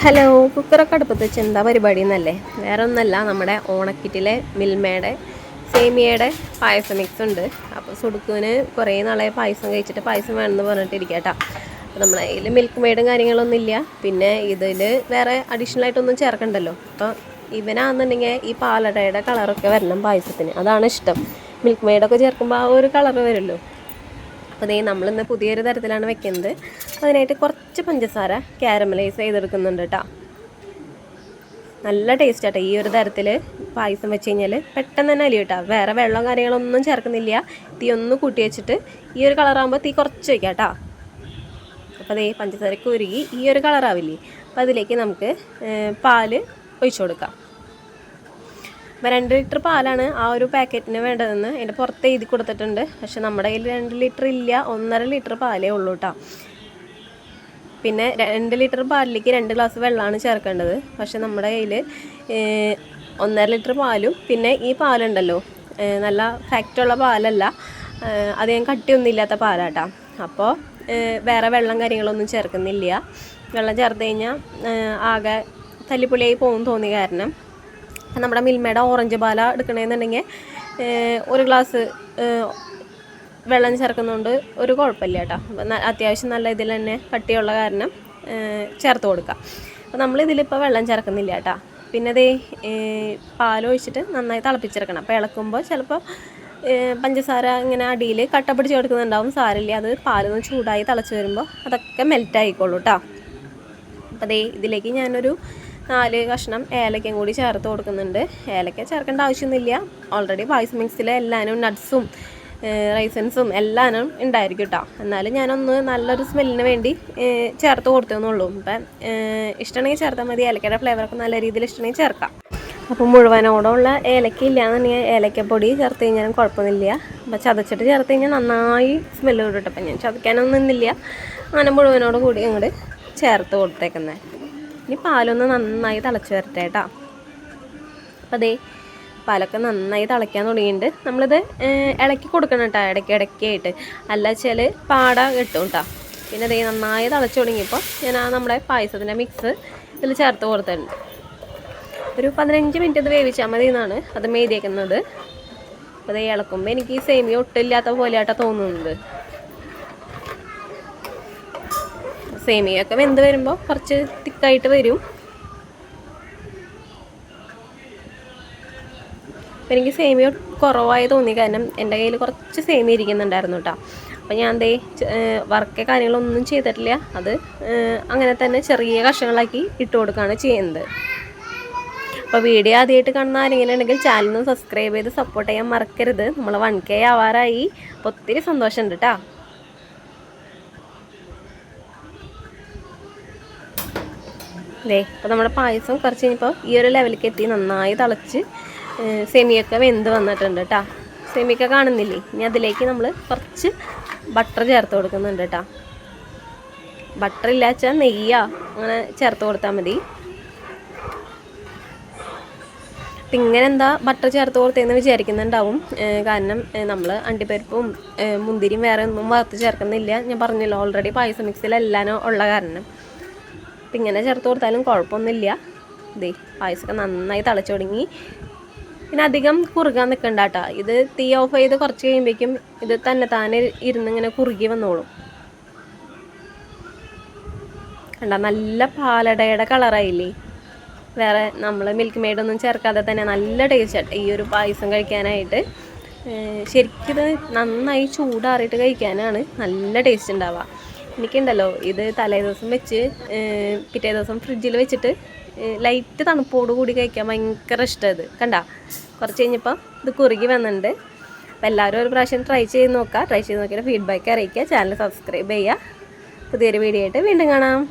Hello, കുക്കറൊക്കെ അടുപ്പത്ത് വെച്ച് എന്താ പരിപാടി എന്നല്ലേ? വേറെ ഒന്നല്ല, നമ്മുടെ ഓണക്കിറ്റിലെ മിൽമയുടെ സേമിയയുടെ പായസം മിക്സ് ഉണ്ട്. അപ്പോൾ സുടുക്കുവിന് കുറേ നാളെ പായസം കഴിച്ചിട്ട് പായസം വേണമെന്ന് പറഞ്ഞിട്ടിരിക്കുക കേട്ടോ. അപ്പോൾ നമ്മളെ കയ്യിൽ മിൽക്ക് മെയ്ഡും കാര്യങ്ങളൊന്നും ഇല്ല. പിന്നെ ഇതിൽ വേറെ അഡീഷണൽ ആയിട്ടൊന്നും ചേർക്കണ്ടല്ലോ. അപ്പോൾ ഇവനാണെന്നുണ്ടെങ്കിൽ ഈ പാലടയുടെ കളറൊക്കെ വരണം പായസത്തിന്, അതാണ് ഇഷ്ടം. മിൽക്ക് മെയ്ഡൊക്കെ ചേർക്കുമ്പോൾ ആ ഒരു കളർ വരുമല്ലോ. അപ്പോൾ നമ്മളിന്ന് പുതിയൊരു തരത്തിലാണ് വെക്കുന്നത്. അതിനായിട്ട് കുറച്ച് പഞ്ചസാര കാരമലൈസ് ചെയ്തെടുക്കുന്നുണ്ട് കേട്ടോ. നല്ല ടേസ്റ്റ് ആട്ടോ ഈ ഒരു തരത്തിൽ പായസം വെച്ച് കഴിഞ്ഞാൽ. പെട്ടെന്ന് തന്നെ അലിയും കേട്ടോ. വേറെ വെള്ളം കാര്യങ്ങളൊന്നും ചേർക്കുന്നില്ല. തീ ഒന്ന് കൂട്ടി വെച്ചിട്ട് ഈ ഒരു കളറാകുമ്പോൾ തീ കുറച്ച് വയ്ക്കാം കേട്ടോ. അപ്പോൾ പഞ്ചസാരക്ക് ഉരുകി ഈ ഒരു കളറാവില്ലേ, അപ്പോൾ അതിലേക്ക് നമുക്ക് പാല് ഒഴിച്ചു കൊടുക്കാം. അപ്പോൾ 2 ലിറ്റർ പാലാണ് ആ ഒരു പാക്കറ്റിന് വേണ്ടതെന്ന് അതിൻ്റെ പുറത്ത് എഴുതി കൊടുത്തിട്ടുണ്ട്. പക്ഷെ നമ്മുടെ കയ്യിൽ 2 ലിറ്റർ ഇല്ല, 1.5 ലിറ്റർ പാലേ ഉള്ളൂ കേട്ടോ. പിന്നെ 2 ലിറ്റർ പാലിലേക്ക് 2 ഗ്ലാസ് വെള്ളമാണ് ചേർക്കേണ്ടത്. പക്ഷെ നമ്മുടെ കയ്യിൽ 1.5 ലിറ്റർ പാലും പിന്നെ ഈ പാലുണ്ടല്ലോ, നല്ല ഫാക്റ്റുള്ള പാലല്ല, അധികം കട്ടിയൊന്നുമില്ലാത്ത പാലാട്ടോ. അപ്പോൾ വേറെ വെള്ളം കാര്യങ്ങളൊന്നും ചേർക്കുന്നില്ല. വെള്ളം ചേർത്ത് കഴിഞ്ഞാൽ ആകെ തല്ലിപ്പൊളിയായി പോകും തോന്നിയ കാരണം നമ്മുടെ മിൽമയുടെ ഓറഞ്ച് പാല എടുക്കണമെന്നുണ്ടെങ്കിൽ 1 ഗ്ലാസ് വെള്ളം ചേർക്കുന്നതുകൊണ്ട് ഒരു കുഴപ്പമില്ല കേട്ടോ. അത്യാവശ്യം നല്ല ഇതിൽ തന്നെ കട്ടിയുള്ള കാരണം ചേർത്ത് കൊടുക്കാം. അപ്പോൾ നമ്മളിതിലിപ്പോൾ വെള്ളം ചേർക്കുന്നില്ല കേട്ടോ. പിന്നെ പാലൊഴിച്ചിട്ട് നന്നായി തിളപ്പിച്ചെടുക്കണം. അപ്പോൾ ഇളക്കുമ്പോൾ ചിലപ്പോൾ പഞ്ചസാര ഇങ്ങനെ അടിയിൽ കട്ട പിടിച്ച് കൊടുക്കുന്നുണ്ടാവും. സാരമില്ല, അത് പാലൊന്ന് ചൂടായി തിളച്ച് വരുമ്പോൾ അതൊക്കെ മെൽറ്റായിക്കോളൂ കേട്ടോ. അപ്പോൾ ഇതിലേക്ക് ഞാനൊരു 4 കഷ്ണം ഏലക്കയും കൂടി ചേർത്ത് കൊടുക്കുന്നുണ്ട്. ഏലക്ക ചേർക്കേണ്ട ആവശ്യമൊന്നുമില്ല. ഓൾറെഡി പായസം മിക്സിൽ എല്ലാനും നട്ട്സും റൈസൻസും എല്ലാനും ഉണ്ടായിരിക്കും കേട്ടോ. എന്നാലും ഞാനൊന്ന് നല്ലൊരു സ്മെല്ലിന് വേണ്ടി ചേർത്ത് കൊടുത്തതെന്നുള്ളൂ. ഇപ്പം ഇഷ്ടമാണെങ്കിൽ ചേർത്താൽ മതി. ഏലക്കയുടെ ഫ്ലേവറൊക്കെ നല്ല രീതിയിൽ ഇഷ്ടമാണെങ്കിൽ ചേർക്കാം. അപ്പോൾ മുഴുവനോടുള്ള ഏലക്ക ഇല്ലയെന്നുണ്ടെങ്കിൽ ഏലക്കപ്പൊടി ചേർത്ത് കഴിഞ്ഞാലും കുഴപ്പമൊന്നുമില്ല. അപ്പോൾ ചതച്ചിട്ട് ചേർത്ത് കഴിഞ്ഞാൽ നന്നായി സ്മെല്ല് കിട്ടും. അപ്പം ഞാൻ ചതയ്ക്കാനൊന്നും നിന്നില്ല, അങ്ങനെ മുഴുവനോട് കൂടി അങ്ങോട്ട് ചേർത്ത് കൊടുത്തേക്കുന്നത്. ഇനി പാലൊന്ന് നന്നായി തിളച്ച് വരട്ടെ കേട്ടോ. അപ്പോൾ പാലൊക്കെ നന്നായി തിളയ്ക്കാൻ തുടങ്ങിയിട്ടുണ്ട്. നമ്മളിത് ഇളക്കി കൊടുക്കണം കേട്ടോ, ഇടയ്ക്കായിട്ട്. അല്ല വെച്ചാൽ പാട കിട്ടും കേട്ടോ. പിന്നെ നന്നായി തിളച്ച് തുടങ്ങിയപ്പോൾ ഞാൻ നമ്മുടെ പായസത്തിൻ്റെ മിക്സ് ഇതിൽ ചേർത്ത് കൊടുത്തിട്ടുണ്ട്. ഒരു 15 മിനിറ്റ് ഇത് വേവിച്ചാൽ മതി എന്നാണ് അത് മെഴുതിയേക്കുന്നത്. അപ്പോൾ ഇളക്കുമ്പോൾ എനിക്ക് ഈ സേമിയ ഒട്ടില്ലാത്ത പോലെയായിട്ടാണ് തോന്നുന്നത്. സേമിയൊക്കെ വെന്ത് വരുമ്പോൾ കുറച്ച് തിക്കായിട്ട് വരും. എനിക്ക് സേമിയ കുറവായി തോന്നി, കാരണം എൻ്റെ കയ്യിൽ കുറച്ച് സേമിയ ഇരിക്കുന്നുണ്ടായിരുന്നു കേട്ടോ. അപ്പോൾ ഞാൻ വറുക്കെ കാര്യങ്ങളൊന്നും ചെയ്തിട്ടില്ല. അത് അങ്ങനെ തന്നെ ചെറിയ കഷ്ണങ്ങളാക്കി ഇട്ട് കൊടുക്കുകയാണ് ചെയ്യുന്നത്. അപ്പോൾ വീഡിയോ ആദ്യമായിട്ട് കാണുന്ന ആരെങ്കിലും ഉണ്ടെങ്കിൽ ചാനലിന് സബ്സ്ക്രൈബ് ചെയ്ത് സപ്പോർട്ട് ചെയ്യാൻ മറക്കരുത്. നമ്മൾ 1K ആവാറായി. അപ്പോൾ ഒത്തിരി സന്തോഷമുണ്ട് കേട്ടോ. അപ്പോൾ നമ്മുടെ പായസം കുറച്ച് കഴിഞ്ഞപ്പോൾ ഈ ഒരു ലെവലിലേക്ക് എത്തി, നന്നായി തിളച്ച് സെമിയൊക്കെ വെന്ത് വന്നിട്ടുണ്ട് കേട്ടോ. സെമിയൊക്കെ കാണുന്നില്ലേ? ഇനി അതിലേക്ക് നമ്മൾ കുറച്ച് ബട്ടർ ചേർത്ത് കൊടുക്കുന്നുണ്ട് കേട്ടോ. ബട്ടർ ഇല്ല വെച്ചാൽ നെയ്യാ അങ്ങനെ ചേർത്ത് കൊടുത്താൽ മതി. അപ്പം ഇങ്ങനെ എന്താ ബട്ടർ ചേർത്ത് കൊടുത്തതെന്ന് വിചാരിക്കുന്നുണ്ടാവും. കാരണം നമ്മൾ അണ്ടിപ്പരിപ്പും മുന്തിരിയും വേറെ ഒന്നും വറുത്ത് ചേർക്കുന്നില്ല. ഞാൻ പറഞ്ഞല്ലോ, ഓൾറെഡി പായസം മിക്സിൽ എല്ലാനും ഉള്ള കാരണം. അപ്പം ഇങ്ങനെ ചേർത്ത് കൊടുത്താലും കുഴപ്പമൊന്നുമില്ല. പായസമൊക്കെ നന്നായി തിളച്ച് തുടങ്ങി. പിന്നെ അധികം കുറുകാൻ നിൽക്കണ്ട കേട്ടോ. ഇത് തീ ഓഫ് ചെയ്ത് കുറച്ച് കഴിയുമ്പോഴേക്കും ഇത് താനെ ഇരുന്ന് ഇങ്ങനെ കുറുകി വന്നോളും. കണ്ട, നല്ല പാലടയുടെ കളറായില്ലേ? വേറെ നമ്മൾ മിൽക്ക് മെയ്ഡൊന്നും ചേർക്കാതെ തന്നെ നല്ല ടേസ്റ്റ് ആട്ടെ ഈ ഒരു പായസം കഴിക്കാനായിട്ട്. ശരിക്കും ഇത് നന്നായി ചൂടാറിയിട്ട് കഴിക്കാനാണ് നല്ല ടേസ്റ്റ് ഉണ്ടാവുക. എനിക്കുണ്ടല്ലോ ഇത് തലേ ദിവസം വെച്ച് പിറ്റേ ദിവസം ഫ്രിഡ്ജിൽ വെച്ചിട്ട് ലൈറ്റ് തണുപ്പോട് കൂടി കഴിക്കാൻ ഭയങ്കര ഇഷ്ടമാണ്. ഇത് കണ്ട, കുറച്ച് കഴിഞ്ഞപ്പോൾ ഇത് കുറുകി വന്നിട്ടുണ്ട്. അപ്പോൾ എല്ലാവരും ഒരു പ്രാവശ്യം ട്രൈ ചെയ്ത് നോക്കുക. ട്രൈ ചെയ്ത് നോക്കിയിട്ട് ഫീഡ്ബാക്ക് അറിയിക്കുക. ചാനൽ സബ്സ്ക്രൈബ് ചെയ്യുക. പുതിയൊരു വീഡിയോ ആയിട്ട് വീണ്ടും കാണാം.